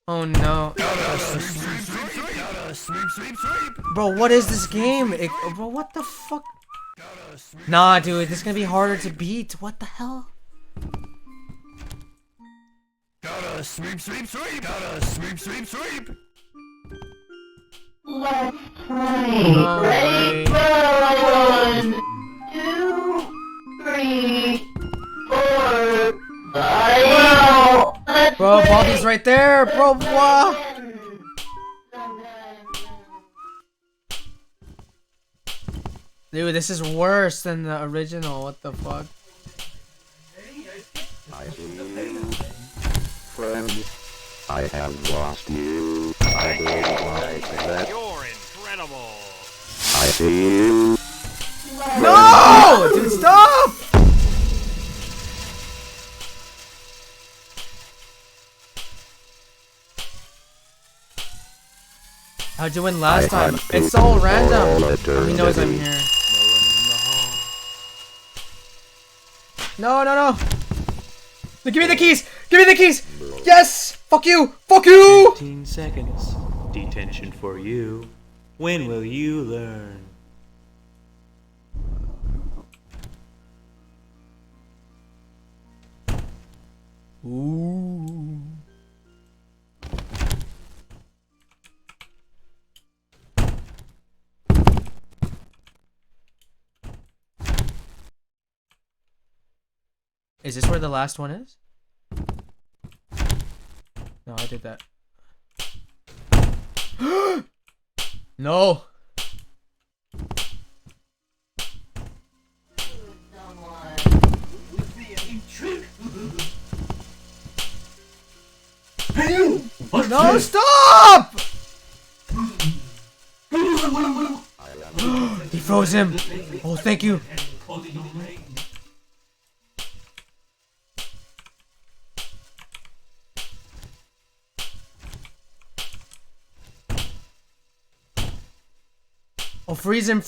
Oh no. Bro, what is this game? Bro, what the fuck? Nah, dude, this is gonna be harder to beat. What the hell? Gotta sweep. Gotta sweep. Let's play. No Ready? way. Go! 1, 2, 3, 4, 5. Let's Bro, play. Bobby's right there. Bro, what? Dude, this is worse than the original. What the fuck? Friend, I have lost you. I don't like that. You're incredible. I see you. No! Dude, stop! How'd you win last time? It's all random. He knows I'm here. No. Give me the keys! Give me the keys! Yes! Fuck you! Fuck you! 15 seconds. Detention for you. When will you learn? Ooh. Is this where the last one is? No, I did that. No! No, stop! He froze him. Oh, thank you. Oh, freeze him.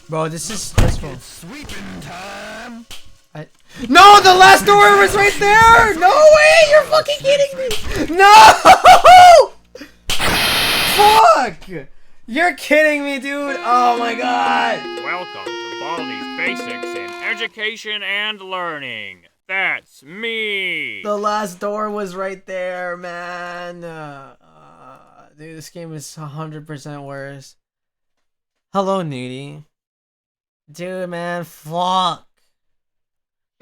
Bro, this is stressful. Sweeping time. No, the last door was right there! No way! You're fucking kidding me! No! Fuck! You're kidding me, dude! Oh my god! Welcome to Baldi's Basics in Education and Learning. That's me. The last door was right there, man. Dude, this game is 100% worse. Hello, Nudie. Dude, man, fuck.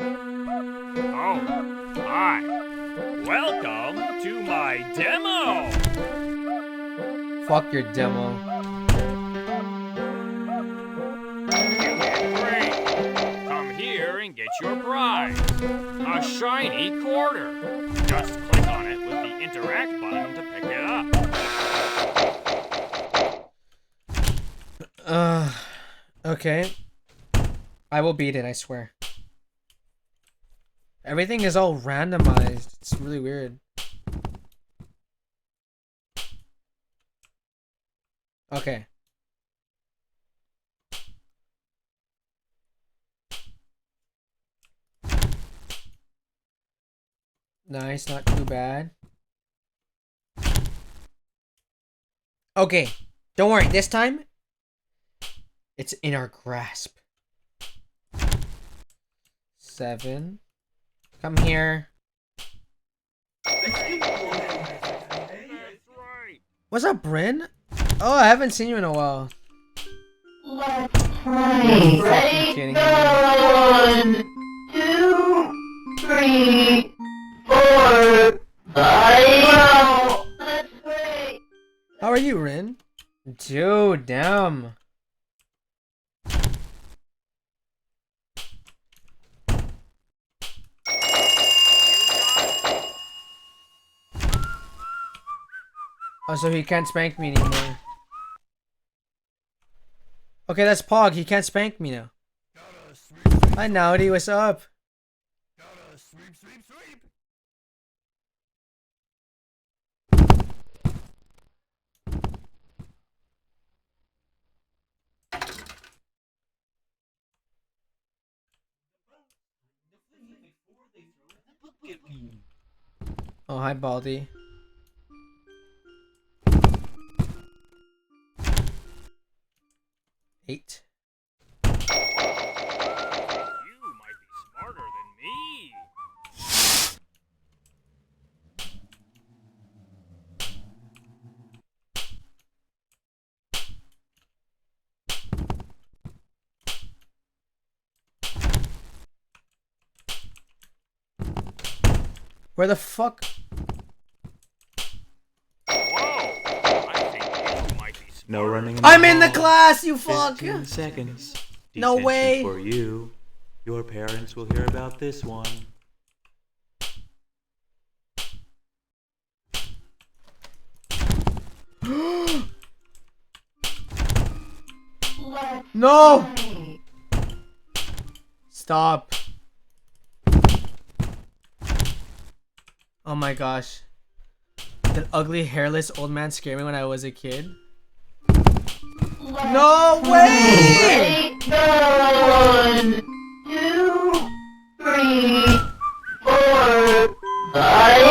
Oh, hi. Welcome to my demo. Fuck your demo. You did great. Come here and get your prize. A shiny quarter. Just click on it with the interact button to pick it up. Okay. I will beat it, I swear. Everything is all randomized. It's really weird. Okay. Nice, not too bad. Okay. Don't worry, this time it's in our grasp. 7. Come here. What's up, Bryn? Oh, I haven't seen you in a while. Let's play. Ready? Kidding. Go! 1, 2, 3, 4, 5. Let's play. How are you, Rin? Dude, damn. Oh, so he can't spank me anymore. Okay, that's Pog. He can't spank me now. Hi, Naughty. What's up? Oh, hi, Baldy. Eight. You might be smarter than me. Where the fuck? Whoa! I think you might be smarter. No running in I'm in the hall. class, you fuck! 15 seconds. No Detention way. For you. Your parents will hear about this one. Let's No! play. Stop. Oh my gosh. That ugly hairless old man scared me when I was a kid. Let's No way! play. Go. 1, 2, 3, 4, 5.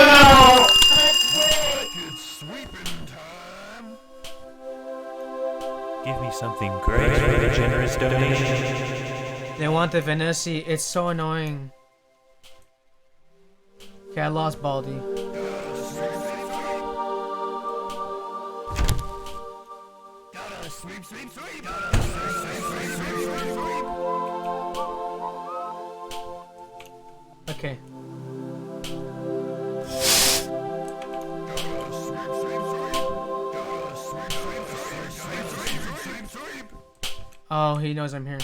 Let's play. Give me something great for the generous donation. They want the Venusi. It's so annoying. Okay, I lost Baldy. Okay. Oh, he knows I'm here.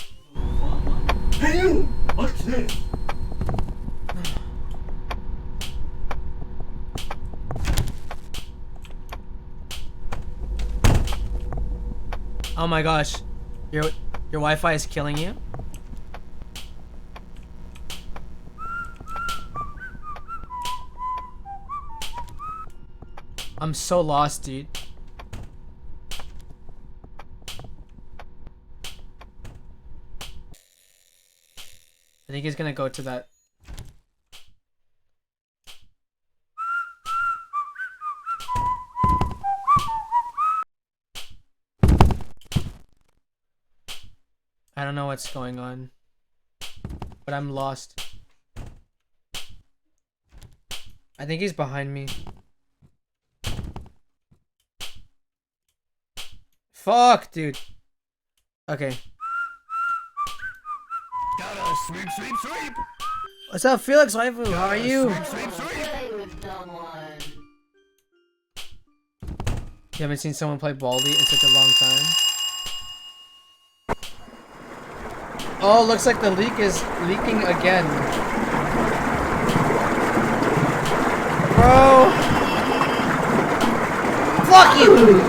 Hey you! What's this? Oh my gosh. Your Wi-Fi is killing you? I'm so lost, dude. I think he's gonna go to that. I don't know what's going on, but I'm lost. I think he's behind me. Fuck, dude. Okay. What's up, Felix Waifu? How are you? Play with someone. You haven't seen someone play Baldi in such a long time? Oh, looks like the leak is leaking again. Bro! Fuck you!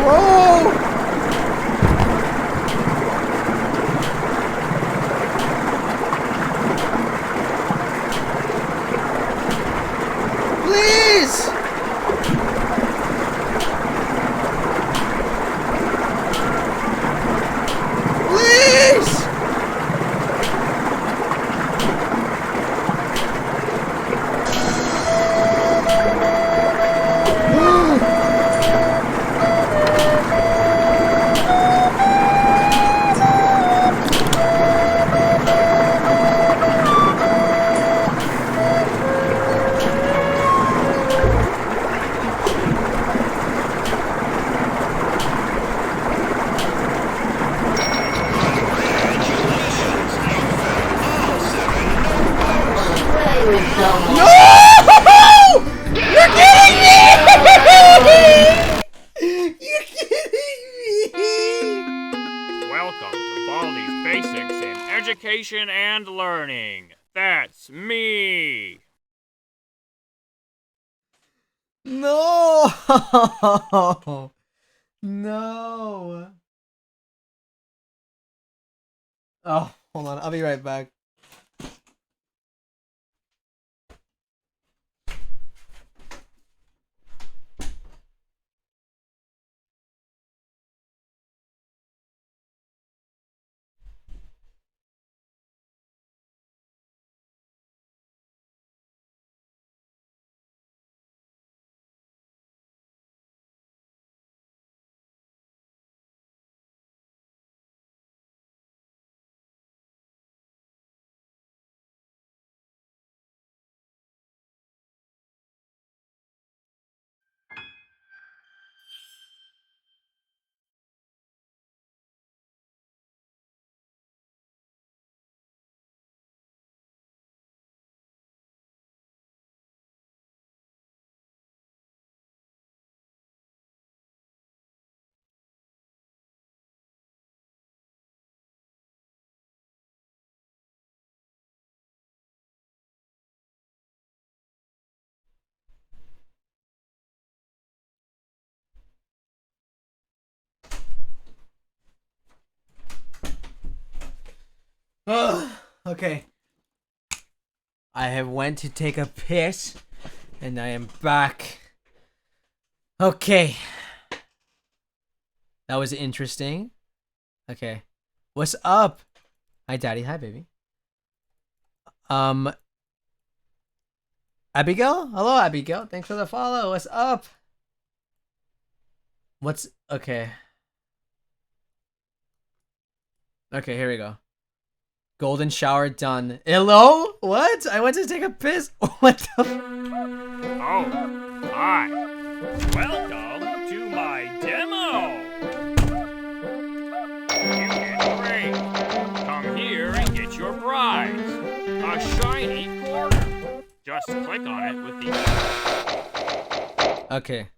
Bro! Please! Please! Play with someone. No! You're kidding me! You're kidding me! Welcome to Baldi's Basics in Education and Learning. That's me. No! No! Oh, hold on. I'll be right back. Ugh, okay. I have went to take a piss, and I am back. Okay. That was interesting. Okay. What's up? Hi, daddy. Hi, baby. Abigail? Hello, Abigail. Thanks for the follow. What's up? What's... Okay. Okay, here we go. Golden shower done. Hello? What? I went to take a piss. What the... Oh, hi. Welcome to my demo. You did great. Come here and get your prize. A shiny quarter. Just click on it with the... Okay.